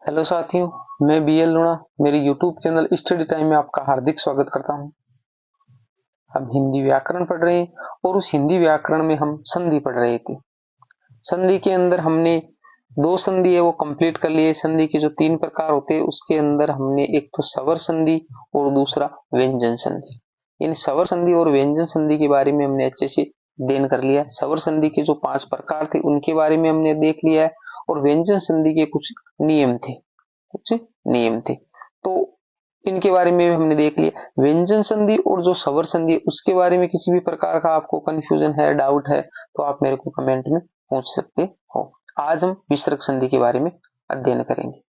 Hello साथियों, मैं BL लूणा मेरे यूट्यूब चैनल स्टडी टाइम में आपका हार्दिक स्वागत करता हूं। हम हिंदी व्याकरण पढ़ रहे हैं और उस हिंदी व्याकरण में हम संधि पढ़ रहे थे। संधि के अंदर हमने दो संधि है वो कंप्लीट कर लिए। संधि के जो तीन प्रकार होते हैं उसके अंदर हमने एक तो स्वर संधि और दूसरा व्यंजन संधि। इन स्वर संधि और व्यंजन संधि के बारे में हमने अच्छे से अध्ययन कर लिया। स्वर संधि के जो 5 प्रकार थे उनके बारे में हमने देख लिया है और व्यंजन संधि के कुछ नियम थे तो इनके बारे में हमने देख लिया। व्यंजन संधि और जो स्वर संधि उसके बारे में किसी भी प्रकार का आपको कंफ्यूजन है, डाउट है तो आप मेरे को कमेंट में पूछ सकते हो। आज हम विसर्ग संधि के बारे में अध्ययन करेंगे।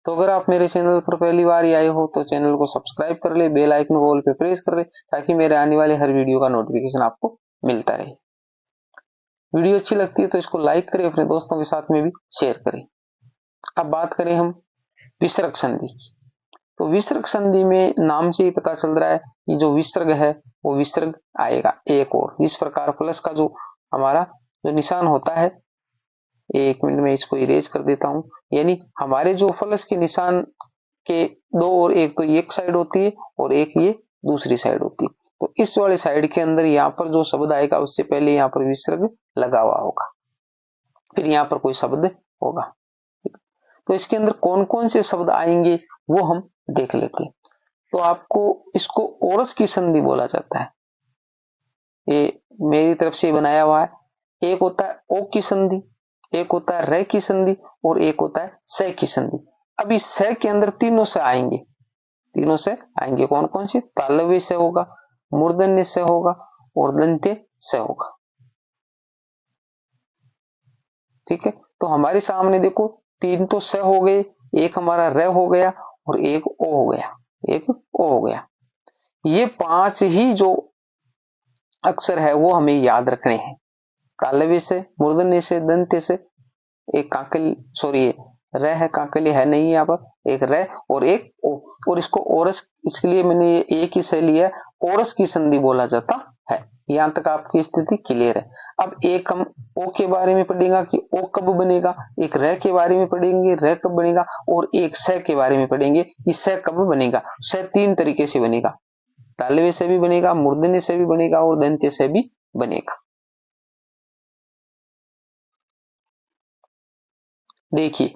तो अगर आप मेरे चैनल पर पहली बार आए हो तो चैनल को सब्सक्राइब कर ले, बेल आइकन को ऑल पे प्रेस कर ले ताकि मेरे आने वाले हर वीडियो का नोटिफिकेशन आपको मिलता रहे। वीडियो अच्छी लगती है तो इसको लाइक करें, अपने दोस्तों के साथ में भी शेयर करें। अब बात करें हम विसर्ग संधि की। तो विसर्ग संधि में नाम से ही पता चल रहा है कि जो विसर्ग है वो विसर्ग आएगा एक और। इस प्रकार प्लस का जो हमारा जो निशान होता है, एक मिनट में इसको इरेज कर देता हूं, यानी हमारे जो प्लस के निशान के दो और एक तो एक साइड होती है और एक ये दूसरी साइड होती है। तो इस वाले साइड के अंदर यहाँ पर जो शब्द आएगा उससे पहले यहाँ पर विसर्ग लगा हुआ होगा, फिर यहाँ पर कोई शब्द होगा। तो इसके अंदर कौन कौन से शब्द आएंगे वो हम देख लेते हैं। तो आपको इसको ओरस की संधि बोला जाता है। ये मेरी तरफ से बनाया हुआ है। एक होता है ओ की संधि, एक होता है रे की संधि और एक होता है से की संधि। अब इस से के अंदर तीनों से आएंगे, कौन कौन से? तालव्य से होगा, मूर्धन्य से होगा और दंत्य से होगा। ठीक है, तो हमारे सामने देखो तीन तो स हो गए, एक हमारा र हो गया और एक ओ हो गया। ये 5 ही जो अक्षर है वो हमें याद रखने हैं। तालव्य से, मूर्धन्य से, दंत्य से, एक काकल सॉरी र है, काकली है नहीं यहाँ पर, एक र और एक ओ। और इसको ओरस, इसके लिए मैंने एक ही से लिया, ओरस की संधि बोला जाता है। यहां तक आपकी स्थिति क्लियर है। अब एक हम ओ के बारे में पढ़ेगा कि ओ कब बनेगा, एक र के बारे में पढ़ेंगे र कब बनेगा और एक स के बारे में पढ़ेंगे कि स कब बनेगा। स 3 तरीके से बनेगा, तालव्य से भी बनेगा, मूर्धन्य से भी बनेगा और दंत्य से भी बनेगा। देखिए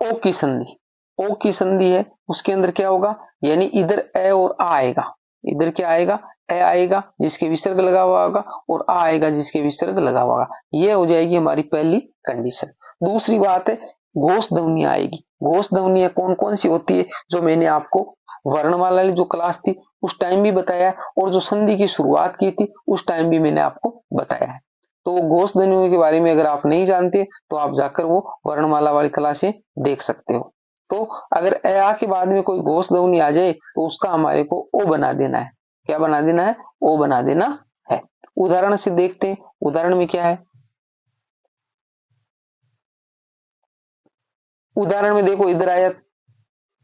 ओ की संधि, ओ की संधि है उसके अंदर क्या होगा, यानी इधर ए और आ आएगा, इधर क्या आएगा, ए आएगा जिसके विसर्ग लगा हुआ होगा और आ आएगा जिसके विसर्ग लगा हुआ होगा। ये हो जाएगी हमारी पहली कंडीशन। दूसरी बात है घोष ध्वनियां आएगी। घोष ध्वनियां कौन कौन सी होती है, जो मैंने आपको वर्णमाला वाली जो क्लास थी उस टाइम भी बताया और जो संधि की शुरुआत की थी उस टाइम भी मैंने आपको बताया है। तो घोष ध्वनियों के बारे में अगर आप नहीं जानते तो आप जाकर वो वर्णमाला वाली क्लासें देख सकते हो। तो अगर ए आ के बाद में कोई घोष ध्वनि आ जाए तो उसका हमारे को ओ बना देना है। क्या बना देना है? ओ बना देना है। उदाहरण से देखते हैं, उदाहरण में क्या है। उदाहरण में देखो इधर आया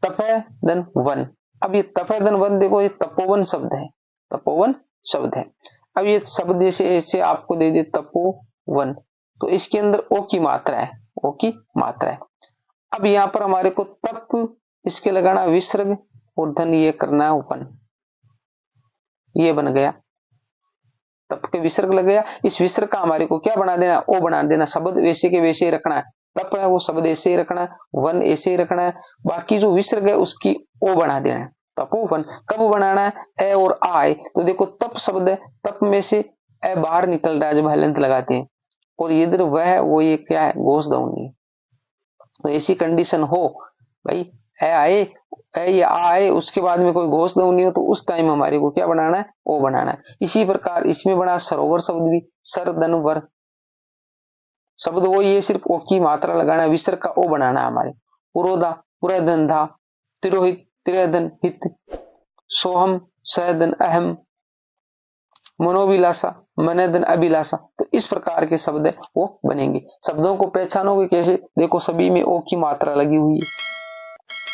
तपेदन वन। अब ये तपेदन वन देखो, ये तपोवन शब्द है, तपोवन शब्द है। अब ये शब्द जैसे आपको दे दे तपोवन, तो इसके अंदर ओ की मात्रा है, ओ की मात्रा है। अब यहाँ पर हमारे को तप इसके लगाना विसर्ग और धन ये करना है वन, ये बन गया, तप के विसर्ग लग गया। इस विसर्ग का हमारे को क्या बना देना, ओ बना देना। शब्द वैसे के वैसे ही रखना है, तप है वो शब्द ऐसे ही रखना है, वन ऐसे ही रखना है, बाकी जो विसर्ग है उसकी ओ बना देना है। तपोवन कब बनाना है, ए और आए। तो देखो तप शब्द है, तप में से ए बाहर निकल रहा है जब हलंत लगाते हैं, और इधर वह है वो, ये क्या है, घोष ध्वनि। तो ऐसी कंडीशन हो भाई, ए आए, ए या आए उसके बाद में कोई घोष ध्वनि हो तो उस टाइम हमारे को क्या बनाना है, ओ बनाना है। इसी प्रकार इसमें बना सरोवर शब्द भी, सर धन वर शब्द वो, ये सिर्फ ओ की मात्रा लगाना, विसर्ग का ओ बनाना है हमारे। पुरोधा पुरधन धा, तिरोहित तिरधन हित, सोहम सहधन अहम, मनोविलासा मनोधन अभिलाषा। तो इस प्रकार के शब्द है वो बनेंगे। शब्दों को पहचानोगे कैसे, देखो सभी में ओ की मात्रा लगी हुई है,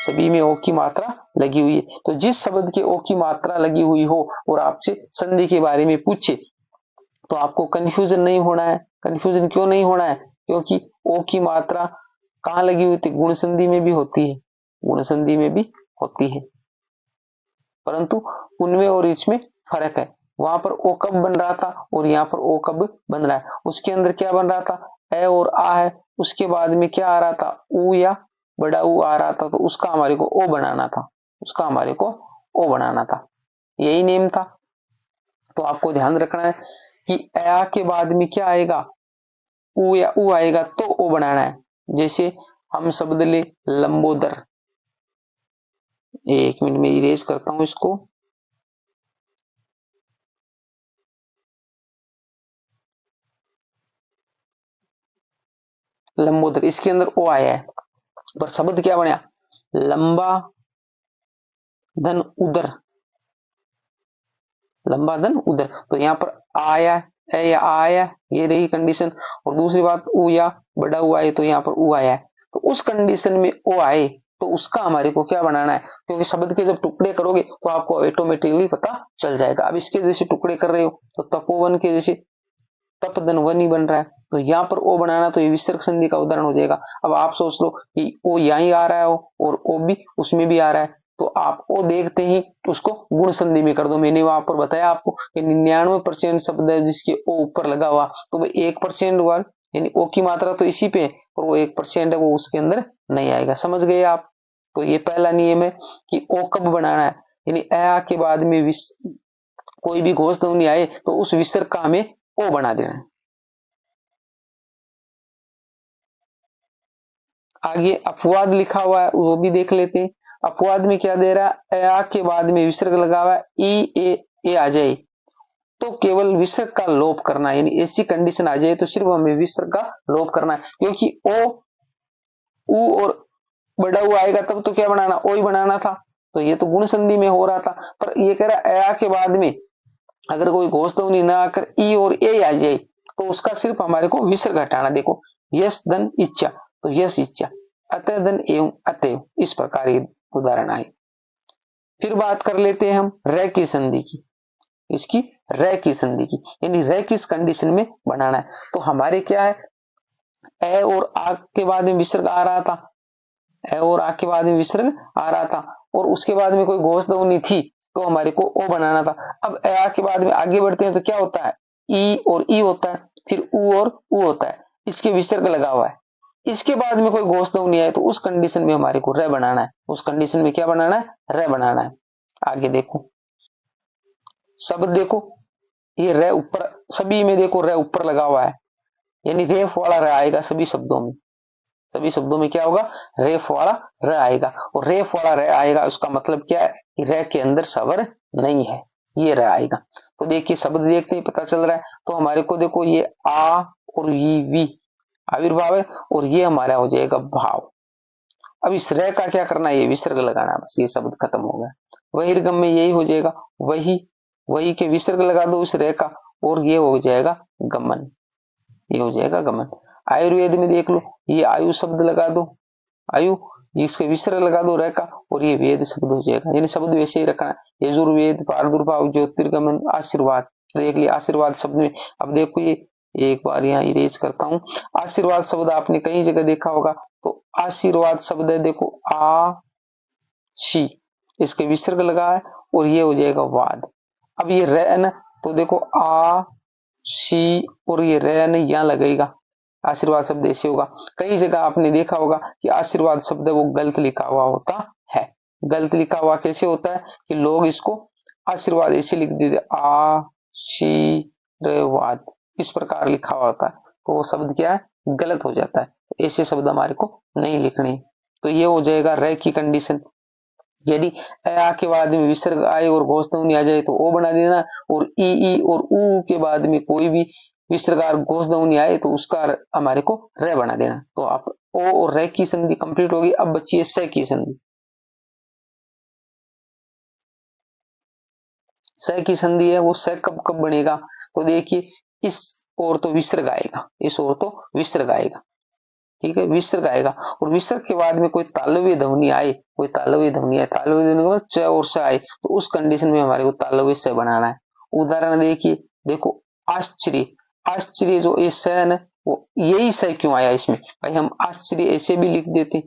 सभी में ओ की मात्रा लगी हुई है। तो जिस शब्द के ओ की मात्रा लगी हुई हो और आपसे संधि के बारे में पूछे तो आपको कंफ्यूजन नहीं होना है। कंफ्यूजन क्यों नहीं होना है, क्योंकि ओ की मात्रा कहाँ लगी हुई थी? गुण संधि में भी होती है, गुण संधि में भी होती है, परंतु उनमें और इसमें फर्क है। वहां पर ओ कब बन रहा था और यहाँ पर ओ कब बन रहा है। उसके अंदर क्या बन रहा था? ए और आ है, उसके बाद में क्या आ रहा था? ऊ या बड़ा ऊ आ रहा था, तो उसका हमारे को ओ बनाना था, उसका हमारे को ओ बनाना था, यही नेम था। तो आपको ध्यान रखना है कि आ के बाद में क्या आएगा? ऊ या ऊ आएगा तो ओ बनाना है। जैसे हम शब्द ले लंबोदर, एक मिनट में इरेज करता हूं इसको। लंबोदर, इसके अंदर ओ आया है, पर शब्द क्या बना? लंबा धन उदर, लंबा धन उदर। तो यहाँ पर आया है या आया, ये रही कंडीशन। और दूसरी बात, ऊ या बड़ा हुआ है, तो यहाँ पर ऊ आया है। तो उस कंडीशन में ओ आए तो उसका हमारे को क्या बनाना है? क्योंकि शब्द के जब टुकड़े करोगे तो आपको ऑटोमेटिकली पता चल जाएगा। अब इसके जैसे टुकड़े कर रहे हो तो तपोवन के जैसे तप धन वन ही बन रहा है, तो यहाँ पर ओ बनाना, तो ये विसर्ग संधि का उदाहरण हो जाएगा। अब आप सोच लो कि ओ यहीं आ रहा है और ओ भी उसमें भी आ रहा है, तो आप ओ देखते ही उसको गुण संधि में कर दो। मैंने वहां पर बताया आपको कि 99% शब्द है जिसके ओ ऊपर लगा हुआ, तो वो 1% हुआ, यानी ओ की मात्रा तो इसी पे है, और वो 1% है, वो उसके अंदर नहीं आएगा। समझ गए आप? तो ये पहला नियम है कि ओ कब बनाना है, यानी आ के बाद में कोई भी घोष ध्वनि आए तो उस विसर्ग का हमें ओ बना देना है। आगे अपवाद लिखा हुआ है, वो भी देख लेते हैं। अपवाद में क्या दे रहा है? आ के बाद में विसर्ग लगा हुआ है, ई ए आ जाए तो केवल विसर्ग का लोप करना है, यानी ऐसी कंडीशन आ जाए तो सिर्फ हमें विसर्ग का लोप करना है। क्योंकि ओ ऊ और बड़ा ऊ आएगा तब तो क्या बनाना? ओ ही बनाना था, तो ये तो गुण संधि में हो रहा था। पर ये कह रहा है आ के बाद में अगर कोई घोष ध्वनि ना आकर ई और ए आ जाए तो उसका सिर्फ हमारे को विसर्ग हटाना। देखो, यस धन इच्छा, तो यस इच्छा, अतः धन एवं अतएव, इस प्रकार ये उदाहरण आए। फिर बात कर लेते हैं हम रे की संधि की, इसकी रे की संधि की, यानी रे किस कंडीशन में बनाना है। तो हमारे क्या है? ए और आ के बाद में विसर्ग आ रहा था, ए और आ के बाद में विसर्ग आ रहा था, और उसके बाद में कोई घोष ध्वनि थी तो हमारे को ओ बनाना था। अब ए आ के बाद में आगे बढ़ते हैं तो क्या होता है? ई और ई होता है, फिर ऊ और ऊ होता है, इसके विसर्ग लगा हुआ है। इसके बाद में कोई घोष ध्वनि आए तो उस कंडीशन में हमारे को रे बनाना है। उस कंडीशन में क्या बनाना है? रे बनाना है। आगे देखो, शब्द देखो, ये रे ऊपर, सभी में देखो रे ऊपर लगा हुआ है, यानी रेफ वाला रे आएगा सभी शब्दों में। सभी शब्दों में क्या होगा? रेफ वाला र आएगा, और रेफ वाला र आएगा उसका मतलब क्या है? कि र के अंदर स्वर नहीं है, ये र आएगा। तो देखिए शब्द देखते ही पता चल रहा है। तो हमारे को देखो ये आ और ये वी आविर्भाव है, और ये हमारा हो जाएगा भाव। अब इस र का क्या करना है? ये विसर्ग लगाना, बस ये शब्द खत्म हो गया। वही में यही हो जाएगा, वही वही के विसर्ग लगा दो उस र का, और ये हो जाएगा गमन, ये हो जाएगा गमन। आयुर्वेद में देख लो, ये आयु शब्द लगा दो, आयु, इसके विसर्ग लगा दो रे का, और ये वेद शब्द हो जाएगा। यानी शब्द वैसे ही रखना है, यजुर्वेद, प्रादुर्भाव, ज्योतिर्गमन, आशीर्वाद। देख लिया आशीर्वाद शब्द में। अब देखो ये एक बार यहाँ इरेज करता हूं, आशीर्वाद शब्द आपने कई जगह देखा होगा। तो आशीर्वाद शब्द है, देखो आ शी, इसके विसर्ग लगा है, और ये हो जाएगा वाद। अब ये रे न, तो देखो आ शी और ये रे न यहाँ लगेगा, आशीर्वाद शब्द ऐसे होगा। कई जगह आपने देखा होगा कि आशीर्वाद शब्द वो गलत लिखा हुआ होता है। गलत लिखा हुआ कैसे होता है? कि लोग इसको आशीर्वाद ऐसे लिख देते, आशीर्वाद, इस प्रकार लिखा हुआ होता है, तो वो शब्द क्या है? गलत हो जाता है। तो ऐसे शब्द हमारे को नहीं लिखने। तो ये हो जाएगा रे की कंडीशन। यदि आ के बाद में विसर्ग आए और घोष ध्वनि आ जाए तो ओ बना देना, और ई और ऊ के बाद में कोई भी विसर्ग घोष ध्वनि आए तो उसका हमारे को रे बना देना। तो आप ओ और रे की संधि कंप्लीट होगी। अब बची है स की संधि। स की संधि है वो स कब कब बनेगा? तो देखिए, इस और तो विसर्ग आएगा, इस और तो विसर्ग आएगा, ठीक है, विसर्ग आएगा, और विसर्ग के बाद में कोई तालव्य ध्वनि आए, कोई तालव्य ध्वनि आए, तालव्य ध्वनि के बाद च और स आए, तो उस कंडीशन में हमारे को तालव्य स बनाना है। उदाहरण देखिए, देखो आश्चर्य, आश्चर्य जो ये स है ना, वो यही स क्यों आया इसमें? भाई हम आश्चर्य ऐसे भी लिख देते,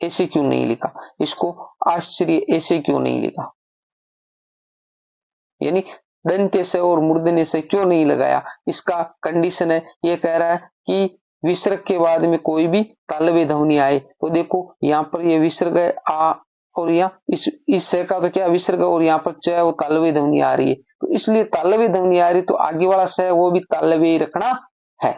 ऐसे क्यों नहीं लिखा? इसको आश्चर्य ऐसे क्यों नहीं लिखा? यानी दंत्य से और मूर्धन्य से क्यों नहीं लगाया? इसका कंडीशन है, ये कह रहा है कि विसर्ग के बाद में कोई भी तालव्य ध्वनि आए। तो देखो यहाँ पर ये विसर्ग है आ, और यहाँ इस से का तो क्या विसर्ग, और यहाँ पर च वो तालव्य ध्वनि आ रही है, तो इसलिए तालव्य ध्वनि आ रही तो आगे वाला स वो भी तालव्य ही रखना है।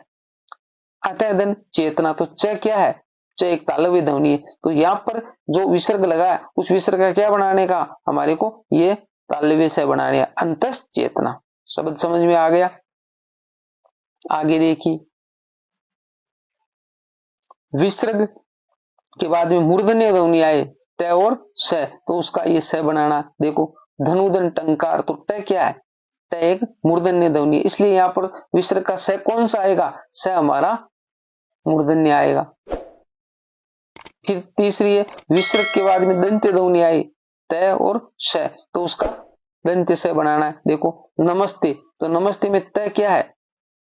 अतः धन चेतना, तो च क्या है? च एक तालव्य ध्वनि है, तो यहाँ पर जो विसर्ग लगा है उस विसर्ग का क्या बनाने का हमारे को? ये तालव्य से बनाने, अंतस चेतना। शब्द समझ में आ गया? आगे देखिए, विसर्ग के बाद में मूर्धन्य ध्वनि आए ट और स, तो उसका ये स बनाना। देखो धनुधन टंकार, तो ट क्या है? ट एक मूर्धन्य ध्वनि, इसलिए यहाँ पर विसर्ग का स कौन सा आएगा? स हमारा मूर्धन्य आएगा। फिर तीसरी है, विसर्ग के बाद में दंत्य ध्वनि आई त और स, तो उसका दंत्य से बनाना है। देखो नमस्ते, तो नमस्ते में त क्या है?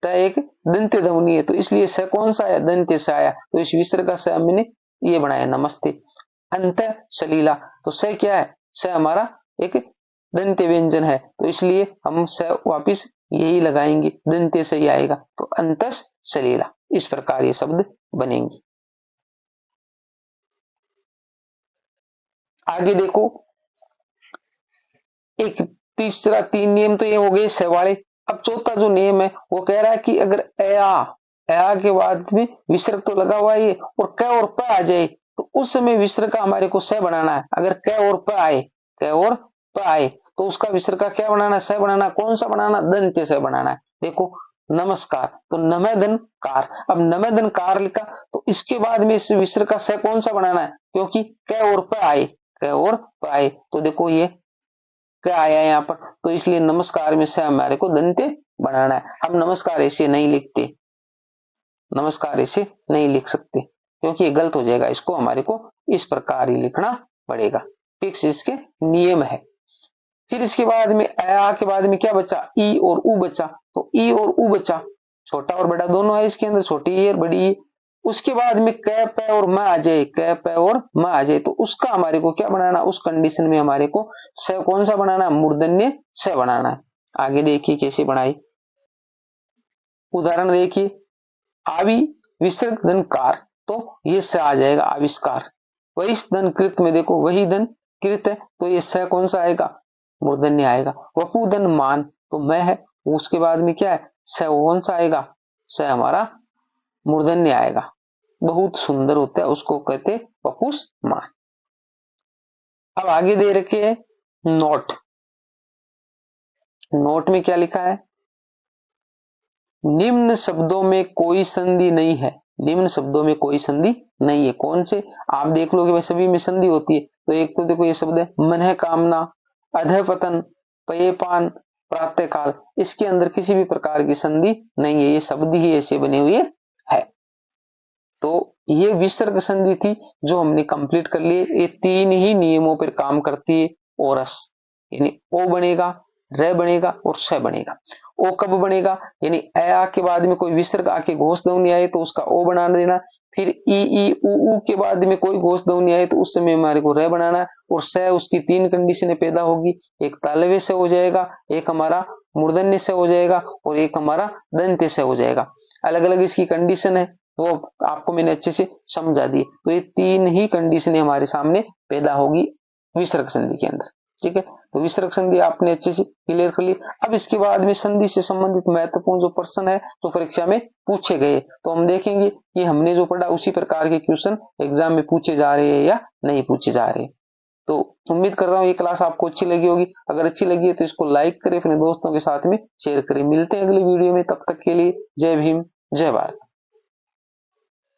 त एक दंत्य ध्वनि है, तो इसलिए स कौन सा आया? दंत्य से आया, तो इस विसर्ग का स मैंने ये बनाया नमस्ते। अंत सलीला, तो स क्या है? स हमारा एक दंत्य व्यंजन है, तो इसलिए हम स वापिस यही लगाएंगे, दंत्य से ही आएगा, तो अंतस सलीला। इस प्रकार ये शब्द बनेंगे। आगे देखो, एक तीसरा, तीन नियम तो ये हो गए स वाले। अब चौथा जो नियम है वो कह रहा है कि अगर अया के बाद में विसर्ग तो लगा हुआ है और क और प आ जाए, तो उस समय विसर्ग का हमारे को स बनाना है। अगर क और प आए, क और प आए, तो उसका विसर्ग का क्या बनाना है? स बनाना। कौन सा बनाना? दंत्य से बनाना है। देखो नमस्कार, तो नमेधन कार। अब नमेधन कार लिखा, तो इसके बाद में इस विसर्ग का स कौन सा बनाना है? क्योंकि क और प आए, क और प आए, तो देखो ये क्या आया यहाँ पर, तो इसलिए नमस्कार में से हमारे को दंत्य बनाना है। हम नमस्कार ऐसे नहीं लिखते, नमस्कार ऐसे नहीं लिख सकते क्योंकि ये गलत हो जाएगा, इसको हमारे को इस प्रकार ही लिखना पड़ेगा। फिक्स इसके नियम है। फिर इसके बाद में आ के बाद में क्या बचा? ई और उ बचा, तो ई और उ बचा, छोटा और बड़ा दोनों है इसके अंदर, छोटी ई और बड़ी ई। उसके बाद में क प और म आ जाए, क प और म आ जाए, तो उसका हमारे को क्या बनाना? उस कंडीशन में हमारे को स कौन सा बनाना? मूर्धन्य स बनाना है। आगे देखिए कैसे बनाई, उदाहरण देखिए, आवि विसर्ग धन कार, तो ये स आ जाएगा आविष्कार। वही धन कृत में देखो, वही धन कृत है, तो ये स कौन सा आएगा? मूर्धन्य आएगा। वपु धन मान, तो मैं है, उसके बाद में क्या है? स कौन सा आएगा? स हमारा मूर्धन्य आएगा। बहुत सुंदर होता है, उसको कहते वपुष मान। अब आगे दे रखे है नोट। नोट में क्या लिखा है? निम्न शब्दों में कोई संधि नहीं है। निम्न शब्दों में कोई संधि नहीं है। कौन से? आप देख लोगे भाई सभी में संधि होती है। तो एक तो देखो ये शब्द है मन है कामना, अधः पतन, पयेपान, प्रातःकाल, इसके अंदर किसी भी प्रकार की संधि नहीं है, ये शब्द ही ऐसे बने हुए है। तो ये विसर्ग संधि थी जो हमने कंप्लीट कर लिए। ये तीन ही नियमों पर काम करती है। ओरस यानी ओ बनेगा, र बनेगा और स बनेगा। ओ कब बनेगा? यानी अ के बाद में कोई विसर्ग आके घोष ध्वनि आए तो उसका ओ बना देना। फिर ई उ के बाद में कोई घोष ध्वनि आए तो उस समय हमारे को र बनाना है। और स उसकी तीन कंडीशनें पैदा होगी, एक तालव्य से हो जाएगा, एक हमारा मूर्धन्य से हो जाएगा और एक हमारा दंत्य से हो जाएगा। अलग अलग इसकी कंडीशन है, वो आपको मैंने अच्छे से समझा दी। तो ये तीन ही कंडीशनें हमारे सामने पैदा होगी विसर्ग संधि के अंदर। ठीक है, तो विसर्ग संधि आपने अच्छे से क्लियर कर ली। अब इसके बाद में संधि से संबंधित महत्वपूर्ण जो प्रश्न है तो परीक्षा में पूछे गए, तो हम देखेंगे कि हमने जो पढ़ा उसी प्रकार के क्वेश्चन एग्जाम में पूछे जा रहे हैं या नहीं पूछे जा रहे। तो उम्मीद करता हूँ ये क्लास आपको अच्छी लगी होगी। अगर अच्छी लगी है तो इसको लाइक करें, अपने दोस्तों के साथ में शेयर करें। मिलते हैं अगली वीडियो में, तब तक के लिए जय भीम, जय भारत।